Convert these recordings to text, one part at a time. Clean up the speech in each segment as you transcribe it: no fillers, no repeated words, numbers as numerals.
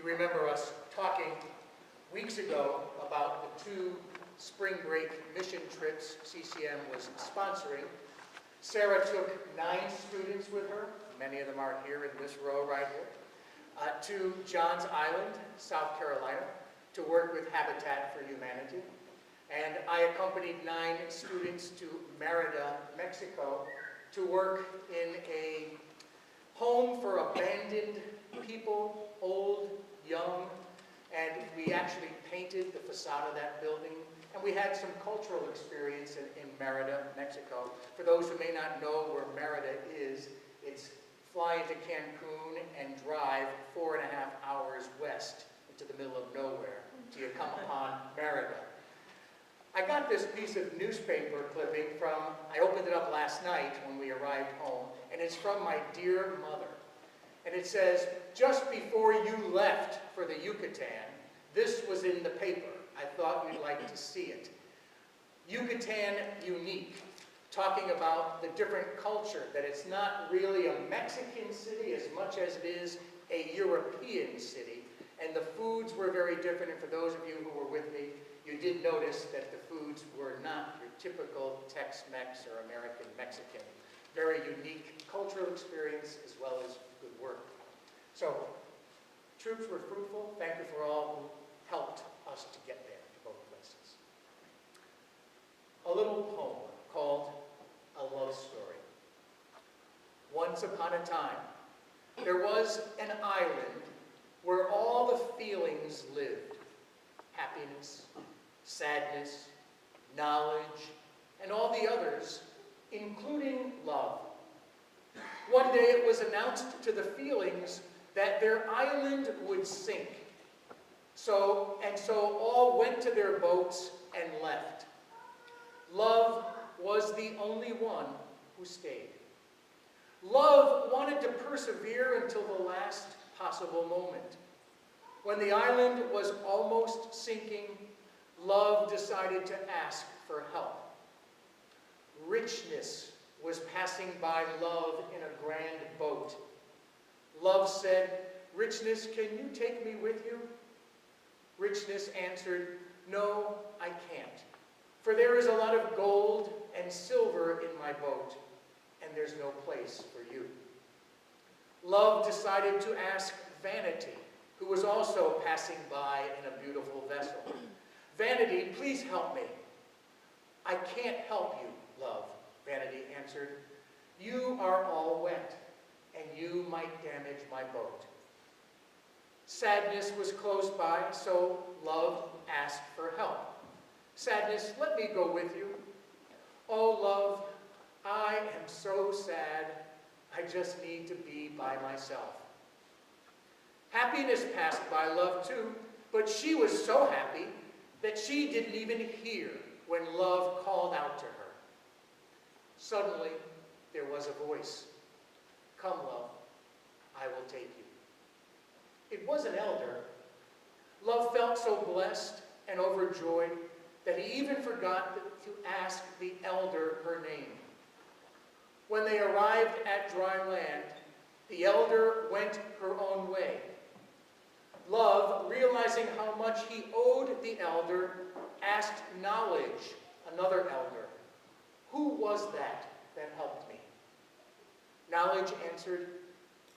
You remember us talking weeks ago about the 2 spring break mission trips CCM was sponsoring. Sarah took 9 students with her, many of them are here in this row right here, to Johns Island, South Carolina, to work with Habitat for Humanity. And I accompanied 9 students to Merida, Mexico, to work in a home for abandoned people, old, young, and we actually painted the facade of that building. And we had some cultural experience in Merida, Mexico. For those who may not know where Merida is, it's fly into Cancun and drive 4.5 hours west into the middle of nowhere till you come upon Merida. I got this piece of newspaper clipping I opened it up last night when we arrived home, and it's from my dear mother. And it says, just before you left for the Yucatan, this was in the paper. I thought you'd like to see it. Yucatan Unique, talking about the different culture, that it's not really a Mexican city as much as it is a European city. And the foods were very different, and for those of you who were with me, you did notice that the foods were not your typical Tex-Mex or American Mexican. Very unique cultural experience as well as good work. So, troops were fruitful. Thank you for all who helped us to get there to both places. A little poem called A Love Story. Once upon a time, there was an island where all the feelings lived. Happiness, sadness, knowledge, and all the others, including love. One day it was announced to the feelings that their island would sink. So all went to their boats and left. Love was the only one who stayed. Love wanted to persevere until the last possible moment. When the island was almost sinking, love decided to ask for help. Richness was passing by love in a grand boat. Love said, "Richness, can you take me with you?" Richness answered, "No, I can't, for there is a lot of gold and silver in my boat, and there's no place for you." Love decided to ask Vanity, who was also passing by in a beautiful vessel. "Vanity, please help me." "I can't help you, love," Vanity answered. "You are all wet, and you might damage my boat." Sadness was close by, so Love asked for help. "Sadness, let me go with you." "Oh, love, I am so sad. I just need to be by myself." Happiness passed by Love too, but she was so happy that she didn't even hear when Love called out to her. Suddenly, there was a voice. "Come, love, I will take you." It was an elder. Love felt so blessed and overjoyed that he even forgot to ask the elder her name. When they arrived at dry land, the elder went her own way. Love, realizing how much he owed the elder, asked Knowledge, another elder, "Who was that helped me?" Knowledge answered,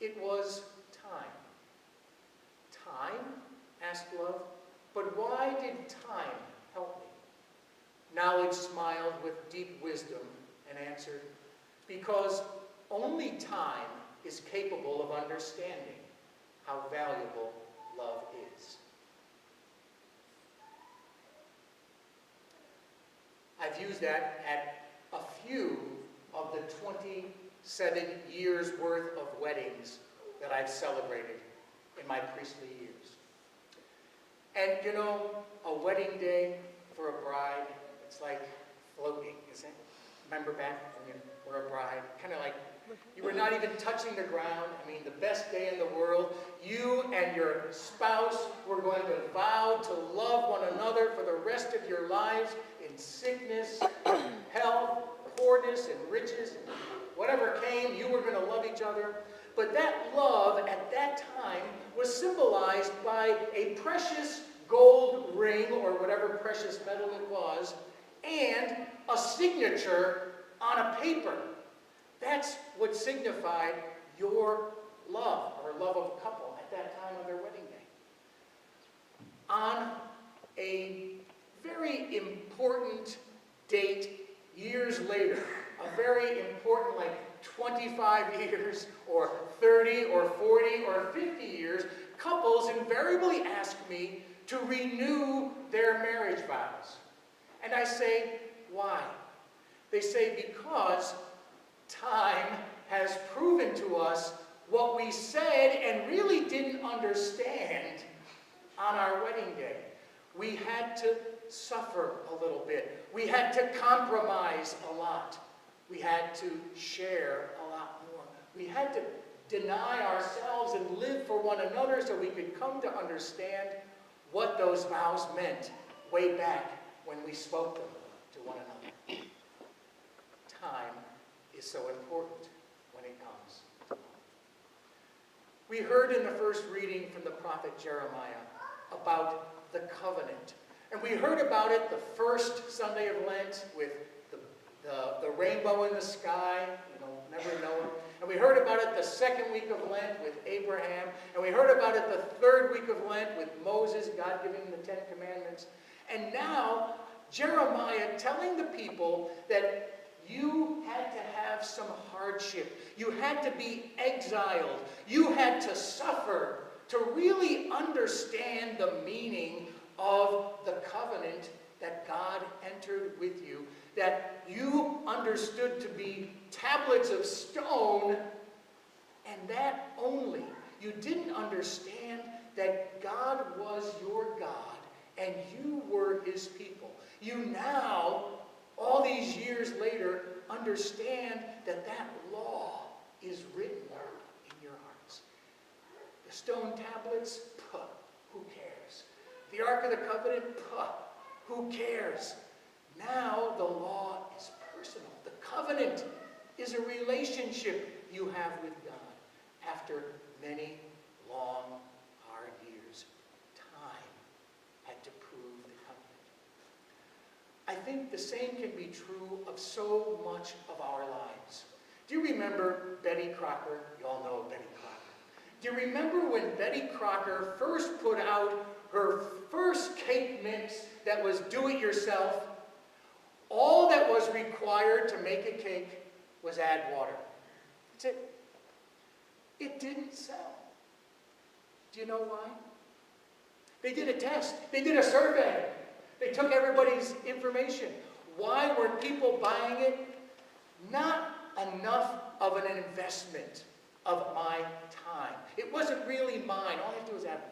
"It was time." "Time?" asked Love. "But why did time help me?" Knowledge smiled with deep wisdom and answered, "Because only time is capable of understanding how valuable love is." I've used that at a few of the 27 years worth of weddings that I've celebrated in my priestly years. And you know, a wedding day for a bride, it's like floating, isn't it? Remember back when you were a bride? Kind of like you were not even touching the ground. I mean, the best day in the world. You and your spouse were going to vow to love one another for the rest of your lives in sickness, health, poorness, and riches. Whatever came, you were going to love each other. But that love at that time was symbolized by a precious gold ring, or whatever precious metal it was, and a signature on a paper. That's what signified your love, or love of a couple, at that time of their wedding day. On a very important date years later, a very important, like 25 years, or 30, or 40, or 50 years, couples invariably ask me to renew their marriage vows. And I say, why? They say, because time has proven to us what we said and really didn't understand on our wedding day. We had to suffer a little bit. We had to compromise a lot. We had to share a lot more. We had to deny ourselves and live for one another so we could come to understand what those vows meant way back when we spoke them to one another. Time is so important when it comes to love. We heard in the first reading from the prophet Jeremiah about the covenant. And we heard about it the first Sunday of Lent with the rainbow in the sky, never Noah. And we heard about it the second week of Lent with Abraham. And we heard about it the third week of Lent with Moses, God giving him the 10 Commandments. And now, Jeremiah telling the people that you had to have some hardship. You had to be exiled. You had to suffer to really understand the meaning of the covenant that God entered with you, that you understood to be tablets of stone, and that only. You didn't understand that God was your God, and you were his people. You now, all these years later, understand that that law is written in your hearts. The stone tablets, who cares? The Ark of the Covenant, who cares? Now the law is personal. The covenant is a relationship you have with God after many long, hard years. Time had to prove the covenant. I think the same can be true of so much of our lives. Do you remember Betty Crocker? You all know Betty Crocker. Do you remember when Betty Crocker first put out her first cake mix that was do-it-yourself? All that was required to make a cake was add water. That's it. It didn't sell. Do you know why? They did a test. They did a survey. They took everybody's information. Why were people buying it? Not enough of an investment of my time. It wasn't really mine. All I had to do was add water.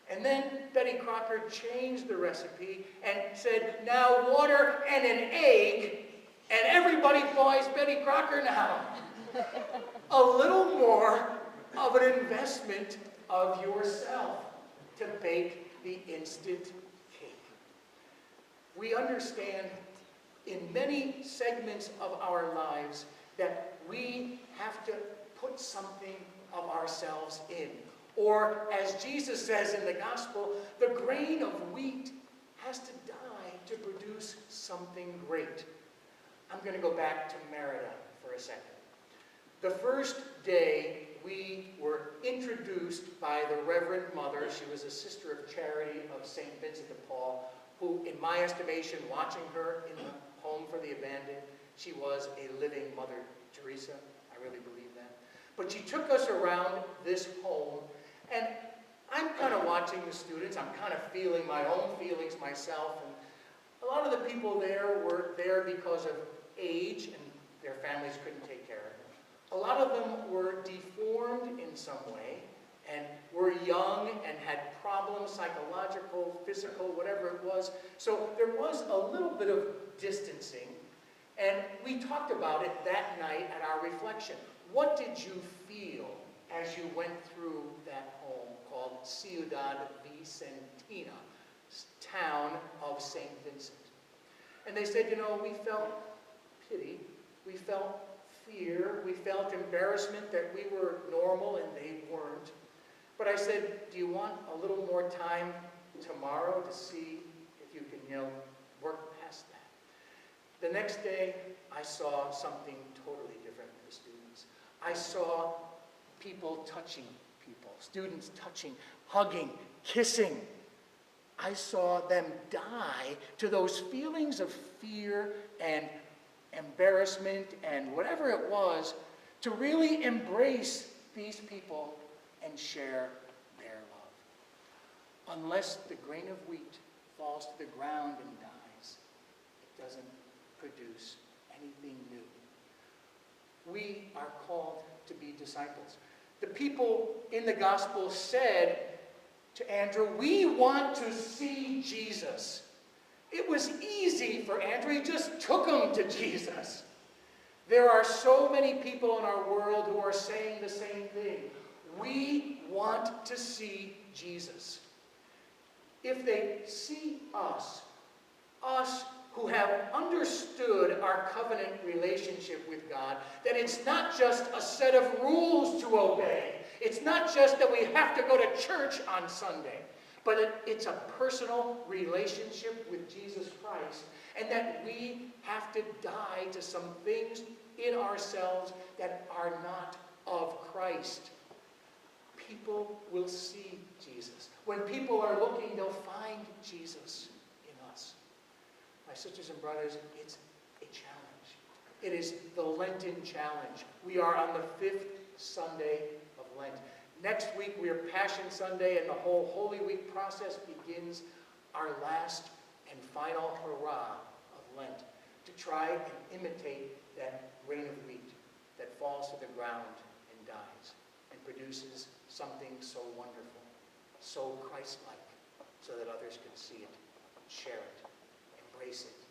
And then Betty Crocker changed the recipe and said, now water and an egg, and everybody buys Betty Crocker now. A little more of an investment of yourself to bake the instant cake. We understand in many segments of our lives that we have to put something of ourselves in. Or, as Jesus says in the gospel, the grain of wheat has to die to produce something great. I'm going to go back to Merida for a second. The first day we were introduced by the Reverend Mother. She was a sister of charity of St. Vincent de Paul, who, in my estimation, watching her in the home for the abandoned, she was a living Mother Teresa. I really believe that. But she took us around this home, and I'm kind of watching the students. I'm kind of feeling my own feelings myself. And a lot of the people there were there because of age, and their families couldn't take care of them. A lot of them were deformed in some way, and were young and had problems, psychological, physical, whatever it was. So there was a little bit of distancing, and we talked about it that night at our reflection. What did you feel as you went through that home called Ciudad Vicentina, town of St. Vincent? And they said, we felt pity, we felt fear, we felt embarrassment that we were normal and they weren't. But I said, do you want a little more time tomorrow to see if you can, work past that? The next day, I saw something totally different with the students. I saw people touching people, students touching, hugging, kissing. I saw them die to those feelings of fear and embarrassment and whatever it was, to really embrace these people and share their love. Unless the grain of wheat falls to the ground and dies, it doesn't produce anything new. We are called to be disciples. The people in the gospel said to Andrew, we want to see Jesus. It was easy for Andrew. He just took him to Jesus. There are so many people in our world who are saying the same thing. We want to see Jesus. If they see us who have understood our covenant relationship with God, that it's not just a set of rules to obey. It's not just that we have to go to church on Sunday, but it's a personal relationship with Jesus Christ, and that we have to die to some things in ourselves that are not of Christ. People will see Jesus. When people are looking, they'll find Jesus in us. My sisters and brothers, it's a challenge. It is the Lenten challenge. We are on the 5th Sunday of Lent. Next week, we are Passion Sunday, and the whole Holy Week process begins our last and final hurrah of Lent, to try and imitate that grain of wheat that falls to the ground and dies and produces something so wonderful, so Christ-like, so that others can see it, share it, embrace it,